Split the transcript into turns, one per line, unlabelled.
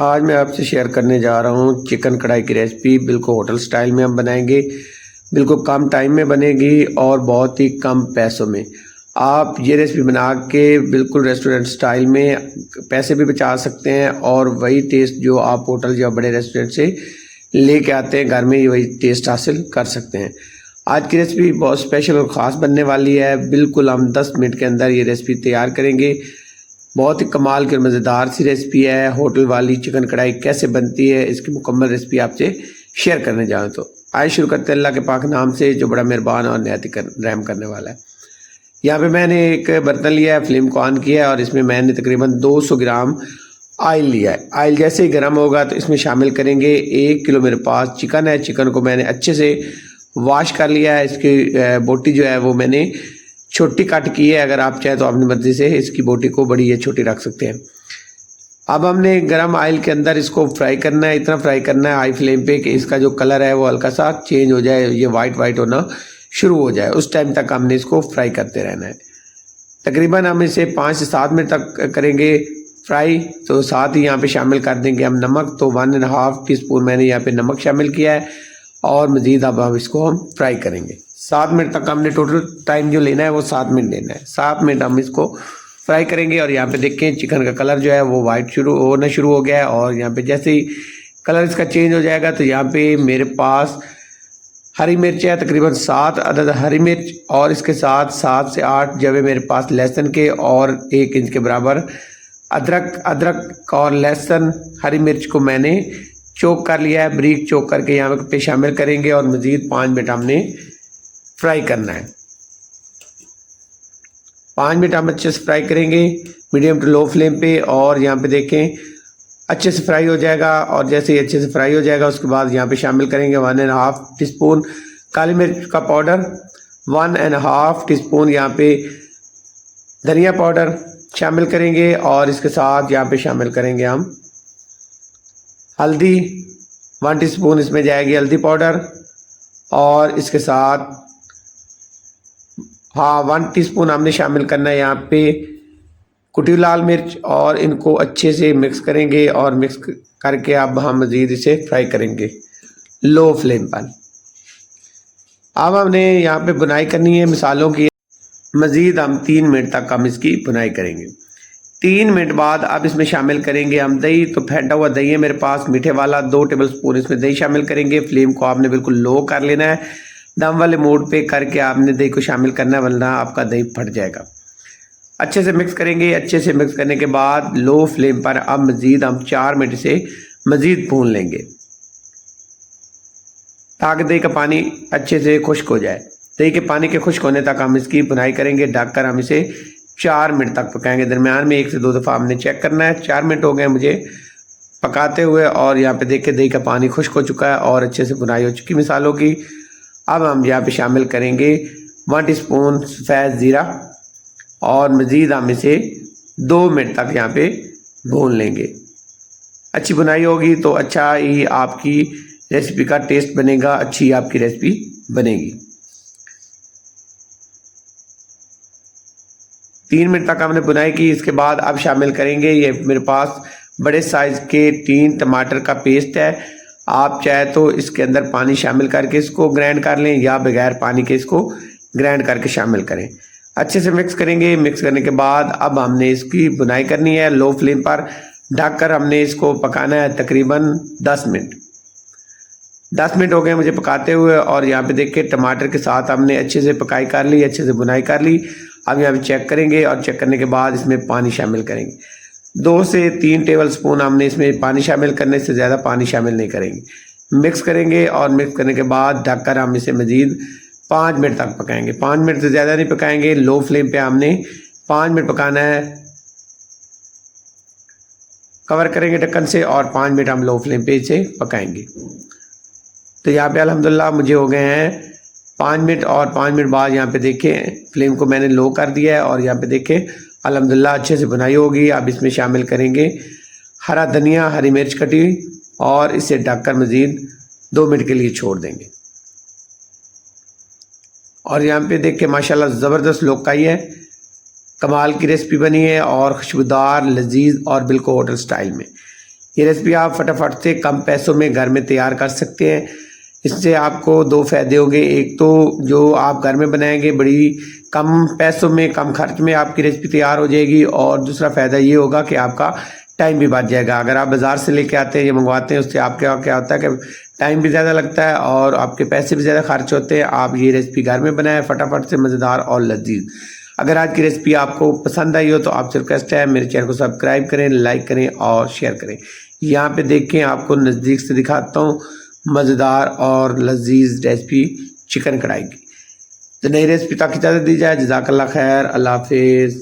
आज मैं आपसे शेयर करने जा रहा हूँ चिकन कढ़ाई की रेसिपी। बिल्कुल होटल स्टाइल में हम बनाएंगे, बिल्कुल कम टाइम में बनेगी और बहुत ही कम पैसों में। आप ये रेसिपी बना के बिल्कुल रेस्टोरेंट स्टाइल में पैसे भी बचा सकते हैं और वही टेस्ट जो आप होटल या बड़े रेस्टोरेंट से लेके आते हैं घर में ही वही टेस्ट हासिल कर सकते हैं। आज की रेसिपी बहुत स्पेशल और ख़ास बनने वाली है। बिल्कुल हम 10 मिनट के अंदर ये रेसिपी तैयार करेंगे। बहुत ही कमाल की और मज़ेदार सी रेसिपी है। होटल वाली चिकन कढ़ाई कैसे बनती है, इसकी मुकम्मल रेसिपी आपसे शेयर करने जाऊँ तो आइए शुरू करते हैं अल्लाह के पाक नाम से, जो बड़ा मेहरबान और नहायत रहम करने वाला है। यहाँ पे मैंने एक बर्तन लिया है, फ्लेम को ऑन किया है और इसमें मैंने तकरीबन 200 ग्राम ऑयल लिया है। ऑयल जैसे ही गर्म होगा तो इसमें शामिल करेंगे 1 किलो मेरे पास चिकन है। चिकन को मैंने अच्छे से वॉश कर लिया है। इसकी बोटी जो है वो मैंने छोटी कट की है। अगर आप चाहे तो अपनी मर्जी से इसकी बोटी को बड़ी या छोटी रख सकते हैं। अब हमने गरम ऑयल के अंदर इसको फ्राई करना है। इतना फ्राई करना है हाई फ्लेम पे कि इसका जो कलर है वो हल्का सा चेंज हो जाए, ये वाइट वाइट होना शुरू हो जाए। उस टाइम तक हमने इसको फ्राई करते रहना है। तकरीबन हम इसे 5 से 7 मिनट तक करेंगे फ्राई। तो साथ ही यहाँ पे शामिल कर देंगे हम नमक। तो 1.5 टीस्पून मैंने यहाँ पे नमक शामिल किया है और मज़ीद अब हम इसको फ्राई करेंगे। 7 मिनट तक हमने टोटल टाइम जो लेना है वो 7 मिनट लेना है। 7 मिनट हम इसको फ्राई करेंगे और यहाँ पे देखें चिकन का कलर जो है वो वाइट होना शुरू हो गया है। और यहाँ पे जैसे ही कलर इसका चेंज हो जाएगा तो यहाँ पे मेरे पास हरी मिर्च है, तकरीबन 7 अदद हरी मिर्च और इसके साथ 7 से 8 जवे मेरे पास लहसुन के और 1 इंच के बराबर अदरक और लहसुन हरी मिर्च को मैंने चॉप कर लिया है। बारीक चॉप करके यहाँ पे शामिल करेंगे और मज़ीद 5 मिनट हमने फ्राई करना है। 5 मिनट हम अच्छे से फ्राई करेंगे मीडियम टू लो फ्लेम पे। और यहाँ पे देखें अच्छे से फ्राई हो जाएगा और जैसे ही अच्छे से फ्राई हो जाएगा उसके बाद यहाँ पे शामिल करेंगे 1.5 टीस्पून काली मिर्च का पाउडर, 1.5 टीस्पून यहाँ पे धनिया पाउडर शामिल करेंगे और इसके साथ यहाँ पे शामिल करेंगे हम हल्दी। 1 टीस्पून इसमें जाएगी हल्दी पाउडर और इसके साथ 1 टीस्पून हमने शामिल करना है यहाँ पे कुटी लाल मिर्च और इनको अच्छे से मिक्स करेंगे और मिक्स करके अब हम मज़ीद इसे फ्राई करेंगे लो फ्लेम पर। अब हमने यहाँ पे बुनाई करनी है मसालों की। मज़ीद हम 3 मिनट तक हम इसकी बुनाई करेंगे। 3 मिनट बाद अब इसमें शामिल करेंगे हम दही। तो फेंटा हुआ दही है मेरे पास मीठे वाला, 2 टेबल स्पून इसमें दही शामिल करेंगे। फ्लेम को आपने बिल्कुल लो कर लेना है, दम वाले मोड पे करके आपने दही को शामिल करना है, वरना आपका दही फट जाएगा। अच्छे से मिक्स करेंगे। अच्छे से मिक्स करने के बाद लो फ्लेम पर अब मज़ीद हम 4 मिनट से मज़ीद भून लेंगे ताकि दही का पानी अच्छे से खुश्क हो जाए। दही के पानी के खुश्क होने तक हम इसकी बुनाई करेंगे। ढककर हम इसे 4 मिनट तक पकाएंगे। दरमियान में 1 से 2 दफ़ा हमने चेक करना है। 4 मिनट हो गए मुझे पकाते हुए और यहाँ पे देखिए दही का पानी खुश्क हो चुका है और अच्छे से बुनाई हो चुकी मसालों की। अब हम यहाँ पे शामिल करेंगे 1 टीस्पून सफ़ेद ज़ीरा और मज़ीद हम इसे 2 मिनट तक यहाँ पे भून लेंगे। अच्छी बुनाई होगी तो अच्छा ही आपकी रेसिपी का टेस्ट बनेगा, अच्छी आपकी रेसिपी बनेगी। 3 मिनट तक हमने बुनाई की। इसके बाद अब शामिल करेंगे ये मेरे पास बड़े साइज़ के 3 टमाटर का पेस्ट है। आप चाहे तो इसके अंदर पानी शामिल करके इसको ग्राइंड कर लें या बगैर पानी के इसको ग्राइंड करके शामिल करें। अच्छे से मिक्स करेंगे। मिक्स करने के बाद अब हमने इसकी बुनाई करनी है लो फ्लेम पर। ढककर हमने इसको पकाना है तकरीबन 10 मिनट। 10 मिनट हो गए मुझे पकाते हुए और यहाँ पे देखिए टमाटर के साथ हमने अच्छे से पकाई कर ली, अच्छे से बुनाई कर ली। अब यहाँ पे चेक करेंगे और चेक करने के बाद इसमें पानी शामिल करेंगे। 2 से 3 टेबल स्पून हमने इसमें पानी शामिल करने से ज़्यादा पानी शामिल नहीं करेंगे। मिक्स करेंगे और मिक्स करने के बाद ढककर हम इसे मज़ीद 5 मिनट तक पकाएंगे। 5 मिनट से ज़्यादा नहीं पकाएंगे। लो फ्लेम पे हमने 5 मिनट पकाना है। कवर करेंगे ढक्कन से और 5 मिनट हम लो फ्लेम पे इसे पकाएंगे। तो यहाँ पे अल्हम्दुलिल्लाह मुझे हो गए हैं 5 मिनट और 5 मिनट बाद यहाँ पे देखें फ्लेम को मैंने लो कर दिया है और यहाँ पे देखें अल्हम्दुलिल्लाह अच्छे से बुनाई होगी। अब इसमें शामिल करेंगे हरा धनिया, हरी मिर्च कटी और इसे ढककर मज़ीद 2 मिनट के लिए छोड़ देंगे। और यहाँ पे देख के माशाल्लाह ज़बरदस्त लुक आई है, कमाल की रेसिपी बनी है और खुशबूदार, लजीज और बिल्कुल होटल स्टाइल में। ये रेसिपी आप फटाफट से कम पैसों में घर में तैयार कर सकते हैं। इससे आपको दो फायदे होंगे, एक तो जो आप घर में बनाएंगे बड़ी कम पैसों में कम खर्च में आपकी रेसिपी तैयार हो जाएगी, और दूसरा फ़ायदा ये होगा कि आपका टाइम भी बच जाएगा। अगर आप बाज़ार से लेके आते हैं या मंगवाते हैं, उससे आपके क्या होता है कि टाइम भी ज़्यादा लगता है और आपके पैसे भी ज़्यादा खर्च होते हैं। आप ये रेसिपी घर में बनाएं, फटाफट से मज़ेदार और लजीज। अगर आज की रेसिपी आपको पसंद आई हो तो आपसे रिक्वेस्ट है मेरे चैनल को सब्सक्राइब करें, लाइक करें और शेयर करें। यहाँ पे देखें, आपको नज़दीक से दिखाता हूँ मज़ेदार और लजीज रेसिपी चिकन कढ़ाई की। तो नई रेसिपी तक इजाज़त दी जाए। जज़ाकल्लाह खैर, अल्लाह हाफिज़।